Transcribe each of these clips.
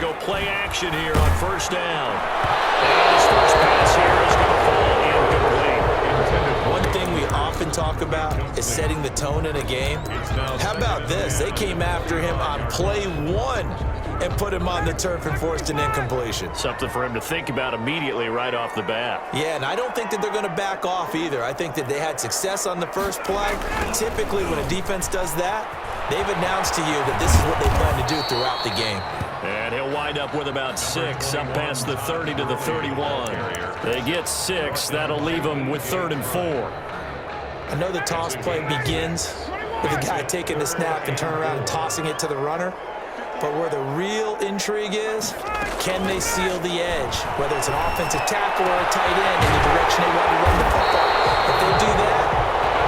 go play action here on first down. And his first pass here is going to fall incomplete. One thing we often talk about is setting the tone in a game. How about this? They came after him on play one and put him on the turf and forced an incompletion. Something for him to think about immediately right off the bat. Yeah, and I don't think that they're going to back off either. I think that they had success on the first play. Typically, when a defense does that, they've announced to you that this is what they plan to do throughout the game. And he'll wind up with about 6, up past the 30 to the 31. They get 6. That'll leave them with 3rd and 4. I know the toss play begins with the guy taking the snap and turning around and tossing it to the runner. But where the real intrigue is, can they seal the edge? Whether it's an offensive tackle or a tight end in the direction they want to run the football. If they do that,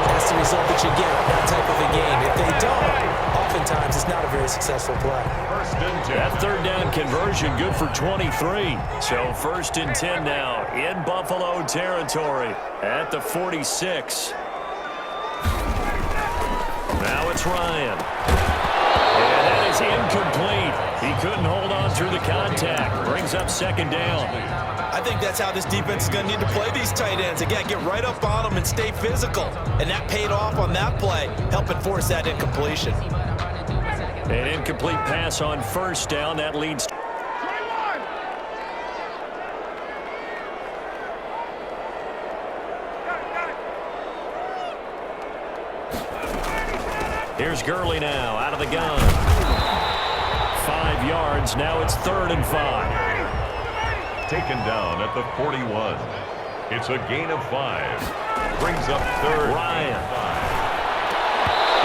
that's the result that you get in that type of a game. If they don't, oftentimes it's not a very successful play. That 3rd down conversion good for 23. So 1st and 10 now in Buffalo territory at the 46. Now it's Ryan. And that is incomplete. He couldn't hold on through the contact. Brings up 2nd down. I think that's how this defense is going to need to play these tight ends. Again, get right up on them and stay physical. And that paid off on that play, helping force that incompletion. An incomplete pass on 1st down. That leads. Here's Gurley now out of the gun. 5 yards. Now it's 3rd and 5. Taken down at the 41. It's a gain of 5. Brings up 3rd. Ryan.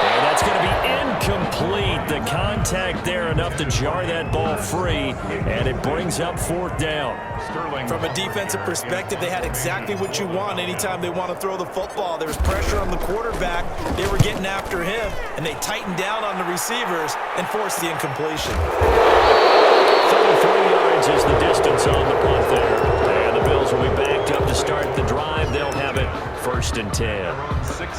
And that's going to be incomplete. The contact there enough to jar that ball free, and it brings up 4th down. From a defensive perspective, they had exactly what you want anytime they want to throw the football. There was pressure on the quarterback. They were getting after him, and they tightened down on the receivers and forced the incompletion. 33 yards is the distance on the punt there. And the Bills will be backed up to start the drive. They'll have it 1st and 10.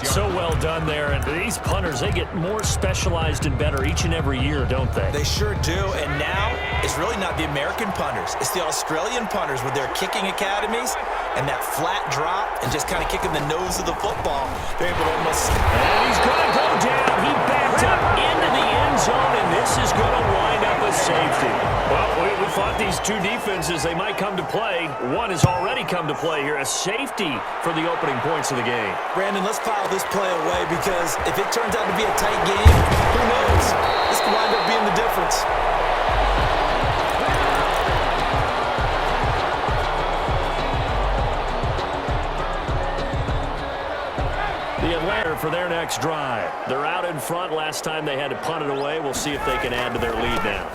So well done there. And these punters, they get more specialized and better each and every year, don't they? They sure do. And now it's really not the American punters. It's the Australian punters with their kicking academies and that flat drop and just kind of kicking the nose of the football. They're able to almost... And he's going to go down. He backed up into the end zone, and this is going to wind up a safety. Well, we thought these two defenses, they might come to play. One has already come to play here, a safety for the opening points of the game. Brandon, let's file this play away because if it turns out to be a tight game, who knows? This could wind up being the difference. The Atlanta for their next drive. They're out in front. Last time they had to punt it away. We'll see if they can add to their lead now.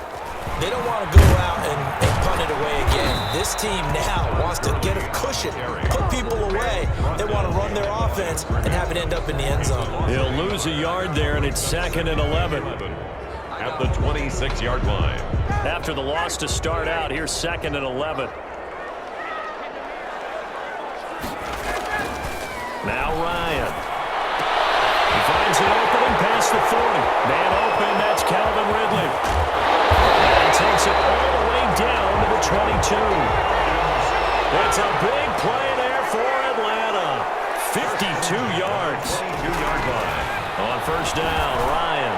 They don't want to go out and punt it away again. This team now wants to get a cushion, put people away. They want to run their offense and have it end up in the end zone. He'll lose a yard there, and it's 2nd and 11. At the 26-yard line. After the loss to start out, here's 2nd and 11. Now Ryan. He finds an opening past the 40. Man open, that's Calvin Ridley. And takes it all the way down to the 22. It's a big play there for Atlanta. 52 yards. 22-yard line. On 1st down, Ryan.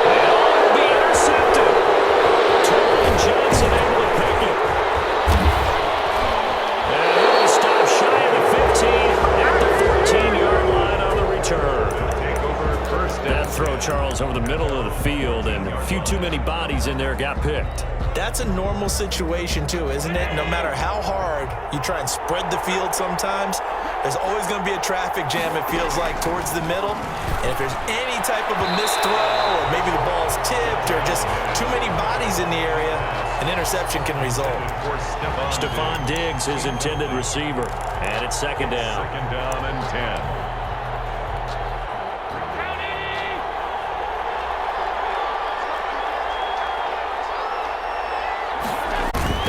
And it'll be intercepted. Torrey Johnson able to pick it. And he'll stop shy of the 15 at the 14-yard line on the return. That throw, Charles, over the middle of the field, and a few too many bodies in there got picked. That's a normal situation, too, isn't it? No matter how hard you try and spread the field sometimes, there's always going to be a traffic jam, it feels like, towards the middle. And if there's any type of a missed throw, or maybe the ball's tipped, or just too many bodies in the area, an interception can result. Stephon Diggs, his intended receiver, and it's 2nd down. 2nd down and 10.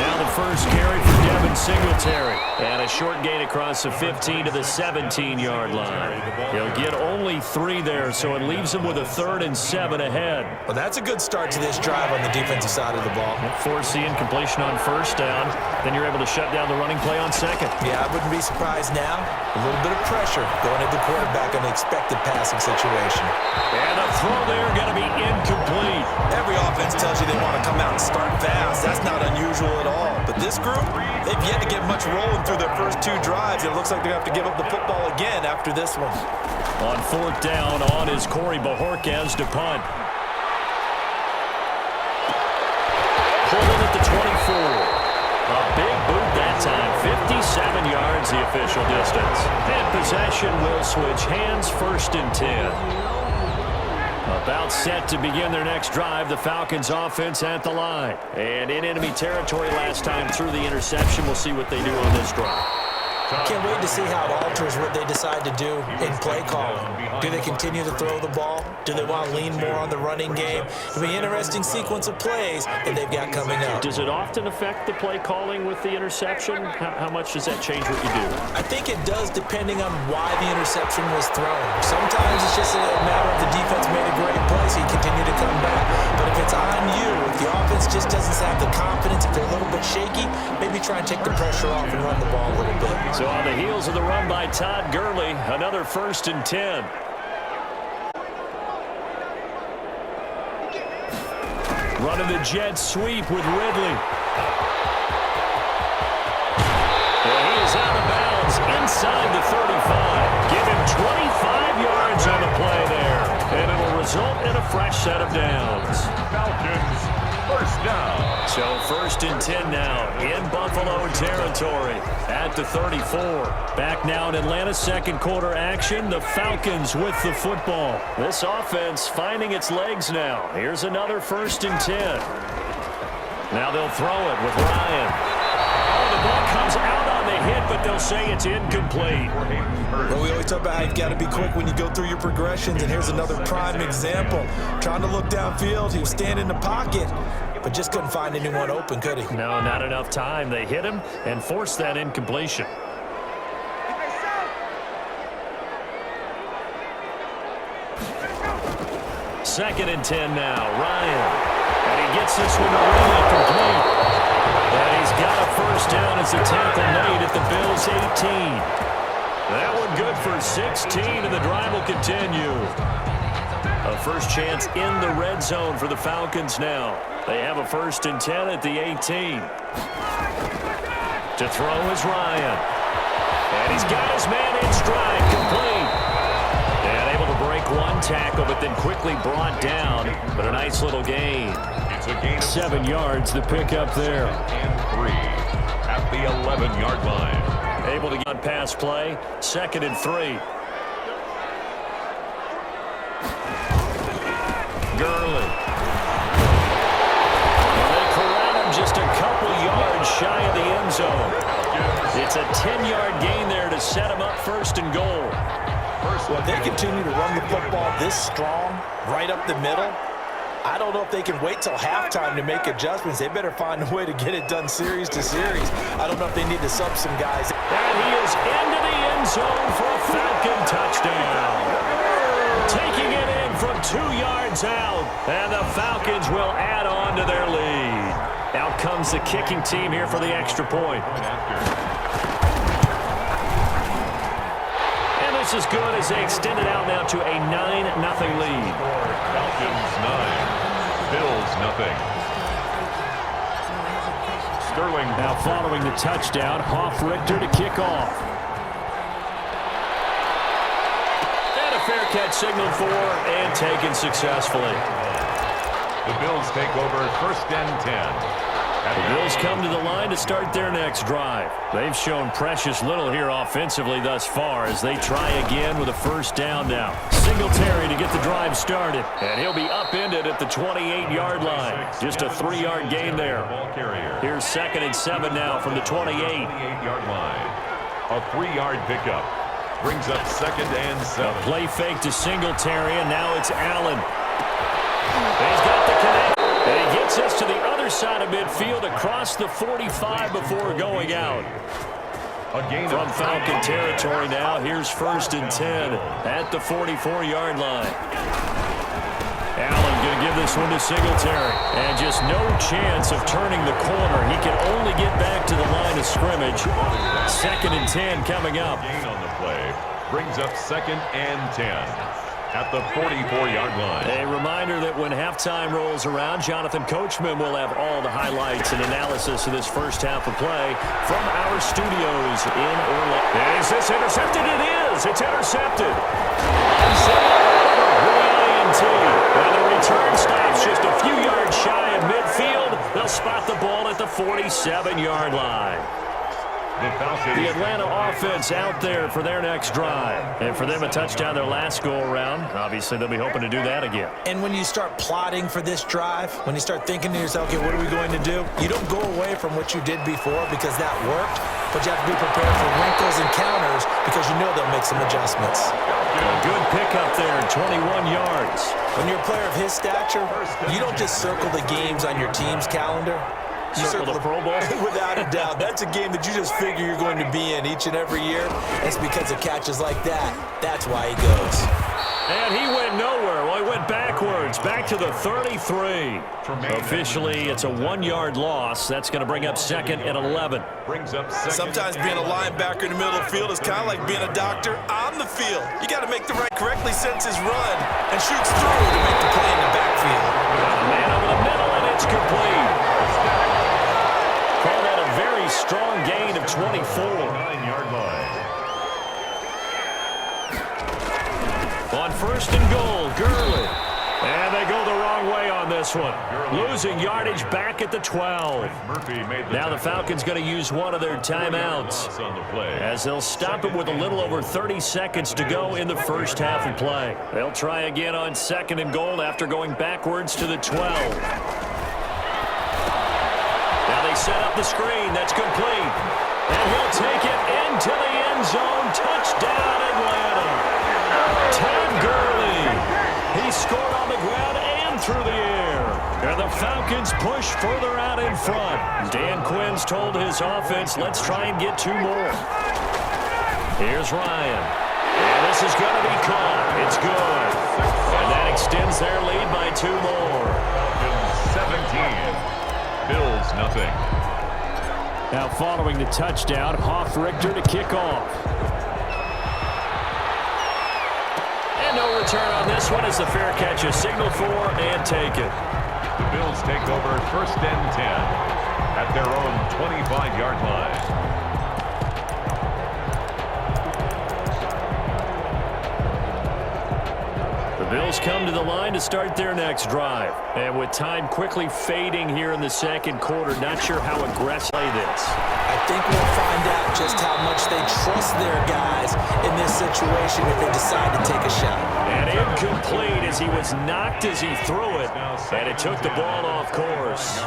Down the first carry for Devin Singletary. And a short gain across the 15 to the 17-yard line. He'll get only 3 there, so it leaves him with a 3rd and 7 ahead. Well, that's a good start to this drive on the defensive side of the ball. Force the incompletion on first down. Then you're able to shut down the running play on second. Yeah, I wouldn't be surprised now. A little bit of pressure going at the quarterback on the expected passing situation. And the throw there going to be incomplete. Every offense tells you they want to come out and start fast. That's not unusual at all. But this group, they've yet to get much rolling through their first 2 drives. It looks like they're going to have to give up the football again after this one. On 4th down, on is Corey Bajorquez to punt. Pulling at the 24. A big boot that time. 57 yards the official distance. And possession will switch hands, 1st and 10. About set to begin their next drive. The Falcons offense at the line. And in enemy territory last time through the interception. We'll see what they do on this drive. Can't wait to see how it alters what they decide to do in play calling. Do they continue to throw the ball? Do they want to lean more on the running game? It'll be an interesting sequence of plays that they've got coming up. Does it often affect the play calling with the interception? How much does that change what you do? I think it does depending on why the interception was thrown. Sometimes it's just a matter of the defense made a great play, so you continue to come back. But if it's on you, if the offense just doesn't have the confidence, if they're a little bit shaky, maybe try and take the pressure off and run the ball a little bit. So on the heels of the run by Todd Gurley, another 1st and 10. Running the jet sweep with Ridley. And he is out of bounds inside the 35. Give him 25 yards on the play there. And it'll result in a fresh set of downs. Falcons, 1st down. So 1st and 10 now in Buffalo territory at the 34. Back now in Atlanta, 2nd quarter action. The Falcons with the football. This offense finding its legs now. Here's another 1st and 10. Now they'll throw it with Ryan. Oh, the ball comes out on the hit, but they'll say it's incomplete. Well, we always talk about how you've got to be quick when you go through your progressions, and here's another prime example. Trying to look downfield, he was standing in the pocket, but just couldn't find anyone open, could he? No, not enough time. They hit him and forced that incompletion. Second and 10 now. Ryan. And he gets this one really complete. And he's got a 1st down as the tackle made at the Bills' 18. That one good for 16, and the drive will continue. A first chance in the red zone for the Falcons now. They have a 1st and 10 at the 18. To throw is Ryan. And he's got his man in stride, complete. And able to break one tackle, but then quickly brought down. But a nice little gain. It's a gain of 7 yards, the pickup there. And 3 at the 11-yard line. Able to get on pass play. 2nd and 3. Gurley. They corral him just a couple yards shy of the end zone. It's a 10-yard gain there to set him up 1st and goal. Well, if they continue to run the football this strong, right up the middle, I don't know if they can wait till halftime to make adjustments. They better find a way to get it done series to series. I don't know if they need to sub some guys. And he is into the end zone for a Falcon touchdown. Taking it in from 2 yards out. And the Falcons will add on to their lead. Out comes the kicking team here for the extra point. And this is good as they extend it out now to a 9-0 lead. Falcons 9, Bills nothing. Sterling. Now following the touchdown, Hoff-Richter to kick off. And a fair catch signaled for and taken successfully. The Bills take over 1st and 10. The Bills come to the line to start their next drive. They've shown precious little here offensively thus far as they try again with a 1st down now. Singletary to get the drive started, and he'll be upended at the 28-yard line. Just a 3-yard gain there. Here's 2nd and 7 now from the 28. 28-yard line. A 3-yard pickup. Brings up 2nd and 7. A play fake to Singletary, and now it's Allen. He's got the connect. And he gets us to the other near side of midfield across the 45 before going out. From Falcon territory now, here's 1st and 10 at the 44-yard line. Allen going to give this one to Singletary. And just no chance of turning the corner. He can only get back to the line of scrimmage. 2nd and 10 coming up. Gain on the play brings up 2nd and 10 at the 44-yard line. A reminder that when halftime rolls around, Jonathan Coachman will have all the highlights and analysis of this first half of play from our studios in Orlando. Is this intercepted? It is. It's intercepted. And the return stops just a few yards shy of midfield. They'll spot the ball at the 47-yard line. The Atlanta offense out there for their next drive. And for them, a touchdown their last go-around. Obviously, they'll be hoping to do that again. And when you start plotting for this drive, when you start thinking to yourself, okay, what are we going to do? You don't go away from what you did before because that worked, but you have to be prepared for wrinkles and counters because you know they'll make some adjustments. A good pickup there, 21 yards. When you're a player of his stature, you don't just circle the games on your team's calendar. You circle the Pro Bowl? Without a doubt. That's a game that you just figure you're going to be in each and every year. It's because of catches like that. That's why he goes. And he went nowhere. Well, he went backwards, back to the 33. Officially, it's a 1-yard loss. That's going to bring up 2nd and 11. Sometimes being a linebacker in the middle of the field is kind of like being a doctor on the field. You got to make the right correctly sense his run and shoots through to make the play in the backfield. Man over the middle, and it's complete. Call that a very strong gain of 24. 9-yard line. On 1st and goal, Gurley. And they go the wrong way on this one. Losing yardage back at the 12. Now the Falcons going to use one of their timeouts as they'll stop it with a little over 30 seconds to go in the first half of play. They'll try again on 2nd and goal after going backwards to the 12. Now they set up the screen. That's complete. And he'll take it into the end zone. Touchdown, Atlanta. Todd Gurley. He scored on the ground and through the air. And the Falcons push further out in front. Dan Quinn's told his offense, let's try and get 2 more. Here's Ryan. And this is going to be caught. It's good. And that extends their lead by 2 more. 17. Bills, nothing. Now following the touchdown, Hoff-Richter to kick off. And no return on this one as the fair catch is signaled for and taken. The Bills take over 1st and 10 at their own 25-yard line. Bills come to the line to start their next drive. And with time quickly fading here in the 2nd quarter, not sure how aggressive this. I think we'll find out just how much they trust their guys in this situation if they decide to take a shot. And incomplete as he was knocked as he threw it. And it took the ball off course.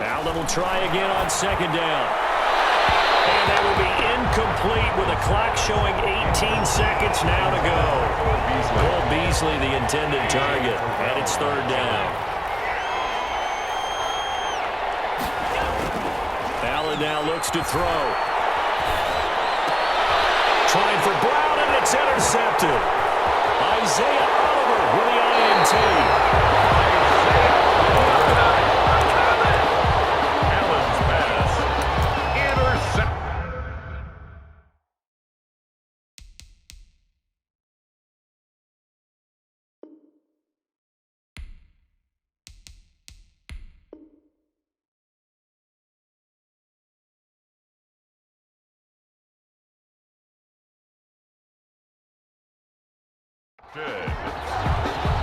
Allen will try again on 2nd down. And that will be incomplete with a clock showing 18 seconds now to go. Cole Beasley, the intended target, and it's 3rd down. Allen now looks to throw. Trying for Brown, and it's intercepted. Isaiah Oliver with the INT.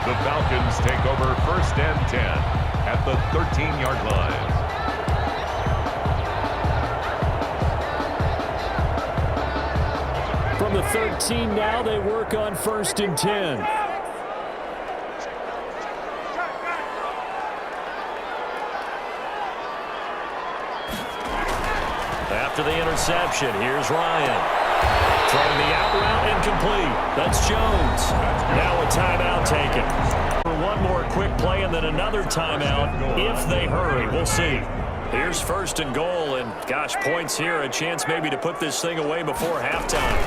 The Falcons take over 1st and 10 at the 13-yard line. From the 13 now, they work on 1st and 10. After the interception, here's Ryan. Throwing the out route incomplete. That's Jones. Now a timeout taken. For one more quick play and then another timeout if they hurry. We'll see. Here's first and goal, and gosh, points here. A chance maybe to put this thing away before halftime.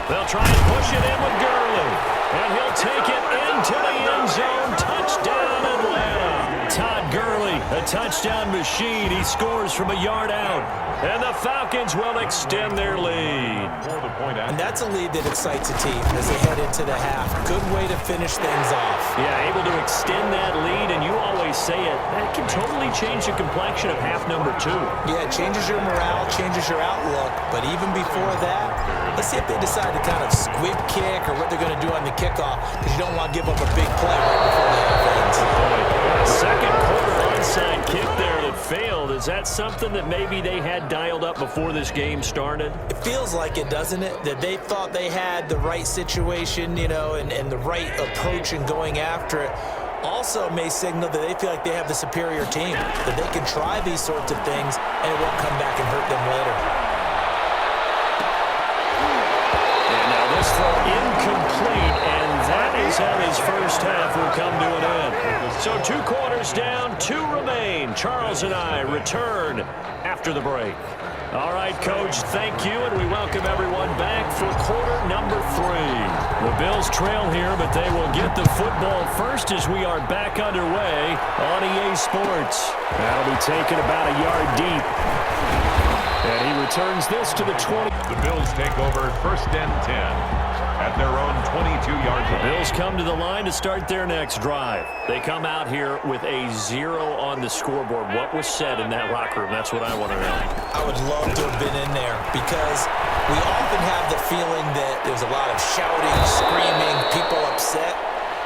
They'll try and push it in with Gurley. And he'll take it into the end zone. Touchdown Atlanta. Todd Gurley, a touchdown machine. He scores from a yard out. And the Falcons will extend their lead. And that's a lead that excites a team as they head into the half. Good way to finish things off. Yeah, able to extend that lead, and you always say it, that can totally change the complexion of half number 2. Yeah, it changes your morale, changes your outlook. But even before that, let's see if they decide to kind of squib kick or what they're going to do on the kickoff, because you don't want to give up a big play right before the half ends. Second quarter onside kick there that failed. Is that something that maybe they had dialed up before this game started? It feels like it, doesn't it? That they thought they had the right situation, you know, and the right approach in going after it. Also may signal that they feel like they have the superior team, that they can try these sorts of things and it won't come back and hurt them later. And now this throw incomplete, and that is how his first half will come to an end. So 2 quarters down, 2 remain. Charles and I return after the break. All right, Coach, thank you, and we welcome everyone back for quarter number 3. The Bills trail here, but they will get the football first as we are back underway on EA Sports. That'll be taken about a yard deep. And he returns this to the 20. The Bills take over first and 10 at their own 22-yard line. The Bills come to the line to start their next drive. They come out here with a 0 on the scoreboard. What was said in that locker room? That's what I want to know. I would love to have been in there because we often have the feeling that there's a lot of shouting, screaming, people upset.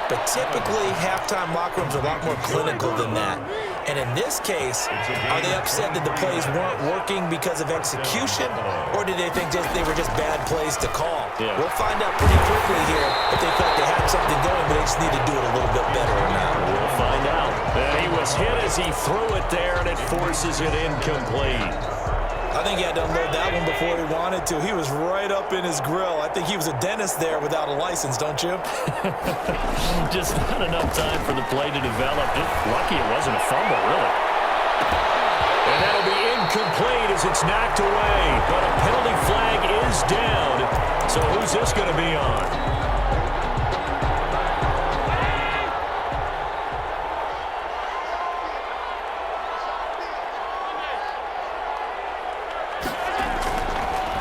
But typically, halftime locker rooms are a lot more clinical than that. And in this case, are they upset that the plays weren't working because of execution? Or did they think they were just bad plays to call? Yeah. We'll find out pretty quickly here if they felt they had something going, but they just need to do it a little bit better or not. We'll find out. And he was hit as he threw it there, and it forces it incomplete. I think he had to unload that one before he wanted to. He was right up in his grill. I think he was a dentist there without a license, don't you? Just not enough time for the play to develop. Lucky it wasn't a fumble, really. And that'll be incomplete as it's knocked away. But a penalty flag is down. So who's this going to be on?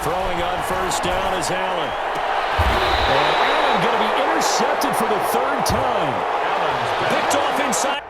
Throwing on first down is Allen. And Allen going to be intercepted for the 3rd time. Picked off inside.